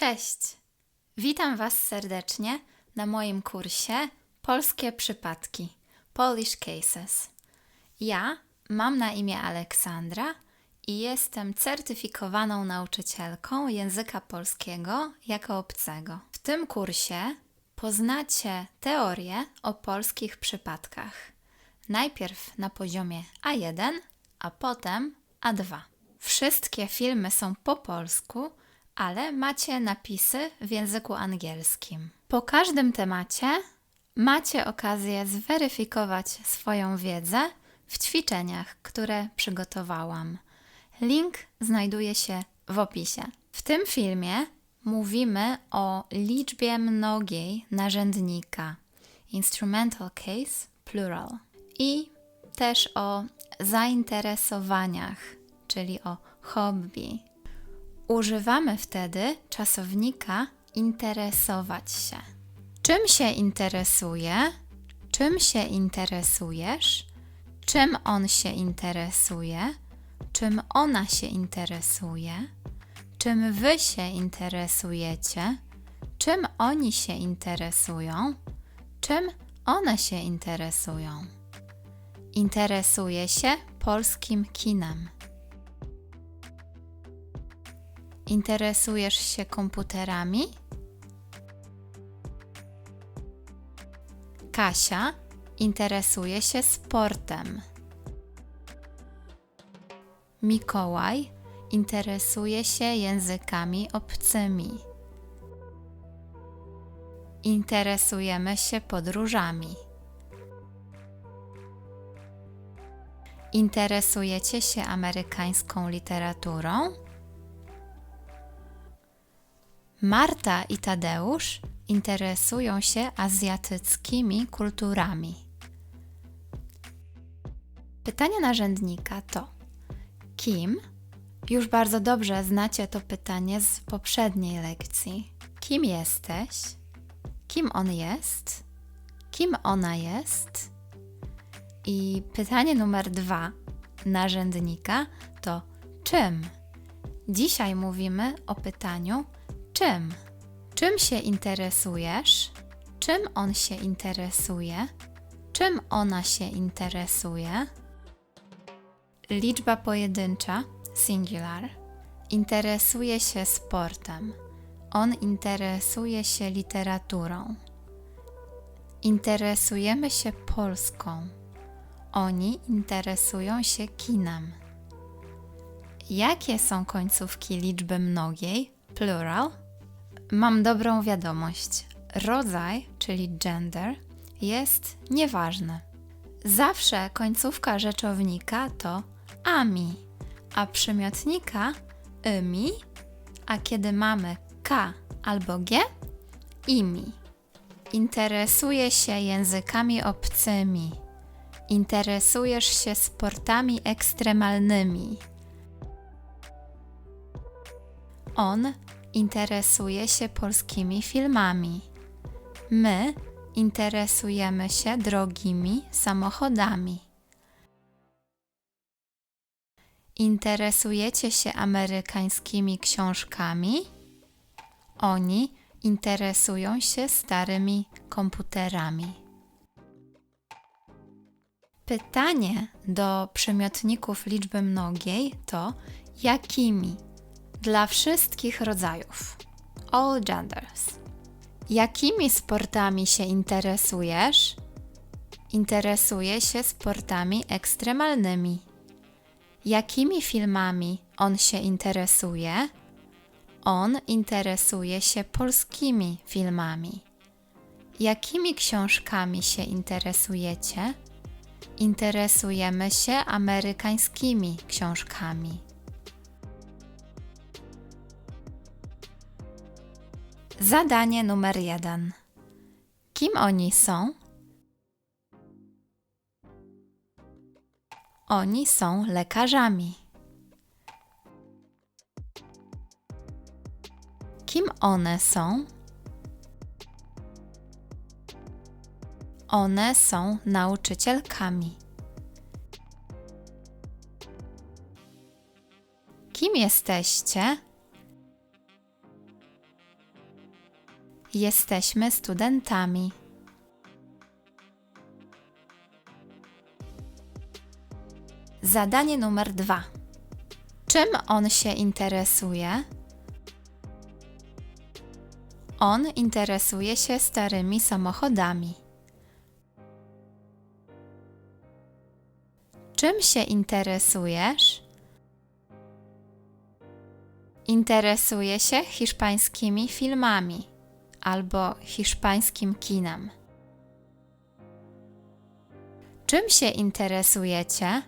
Cześć! Witam Was serdecznie na moim kursie Polskie przypadki Polish Cases. Ja mam na imię Aleksandra i jestem certyfikowaną nauczycielką języka polskiego jako obcego. W tym kursie poznacie teorię o polskich przypadkach. Najpierw na poziomie A1, a potem A2. Wszystkie filmy są po polsku, ale macie napisy w języku angielskim. Po każdym temacie macie okazję zweryfikować swoją wiedzę w ćwiczeniach, które przygotowałam. Link znajduje się w opisie. W tym filmie mówimy o liczbie mnogiej narzędnika, instrumental case plural, i też o zainteresowaniach, czyli o hobby. Używamy wtedy czasownika interesować się. Czym się interesuje? Czym się interesujesz? Czym on się interesuje? Czym ona się interesuje? Czym wy się interesujecie? Czym oni się interesują? Czym one się interesują? Interesuje się polskim kinem. Interesujesz się komputerami? Kasia interesuje się sportem. Mikołaj interesuje się językami obcymi. Interesujemy się podróżami. Interesujecie się amerykańską literaturą? Marta i Tadeusz interesują się azjatyckimi kulturami. Pytanie narzędnika to: kim? Już bardzo dobrze znacie to pytanie z poprzedniej lekcji. Kim jesteś? Kim on jest? Kim ona jest? I pytanie numer 2 narzędnika to czym? Dzisiaj mówimy o pytaniu czym? Czym się interesujesz? Czym on się interesuje? Czym ona się interesuje? Liczba pojedyncza, singular. Interesuje się sportem. On interesuje się literaturą. Interesujemy się Polską. Oni interesują się kinem. Jakie są końcówki liczby mnogiej, plural? Mam dobrą wiadomość. Rodzaj, czyli gender, jest nieważny. Zawsze końcówka rzeczownika to ami, a przymiotnika mi, a kiedy mamy k albo g, imi. Interesuje się językami obcymi. Interesujesz się sportami ekstremalnymi. On interesuje się polskimi filmami. My interesujemy się drogimi samochodami. Interesujecie się amerykańskimi książkami? Oni interesują się starymi komputerami. Pytanie do przymiotników liczby mnogiej to jakimi? Dla wszystkich rodzajów. All genders. Jakimi sportami się interesujesz? Interesuje się sportami ekstremalnymi. Jakimi filmami on się interesuje? On interesuje się polskimi filmami. Jakimi książkami się interesujecie? Interesujemy się amerykańskimi książkami. Zadanie numer 1. Kim oni są? Oni są lekarzami. Kim one są? One są nauczycielkami. Kim jesteście? Jesteśmy studentami. Zadanie numer 2. Czym on się interesuje? On interesuje się starymi samochodami. Czym się interesujesz? Interesuje się hiszpańskimi filmami albo hiszpańskim kinem. Czym się interesujecie?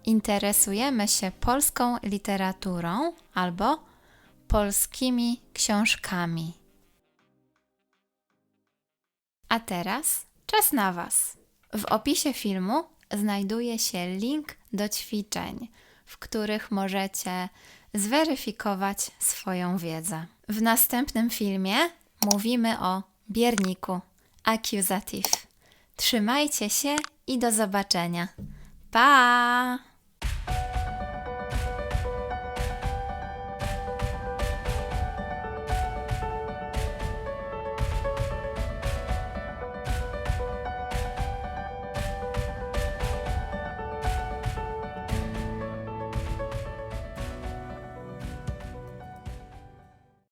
Interesujemy się polską literaturą albo polskimi książkami. A teraz czas na Was. W opisie filmu znajduje się link do ćwiczeń, w których możecie zweryfikować swoją wiedzę. W następnym filmie mówimy o bierniku accusative. Trzymajcie się i do zobaczenia. Pa!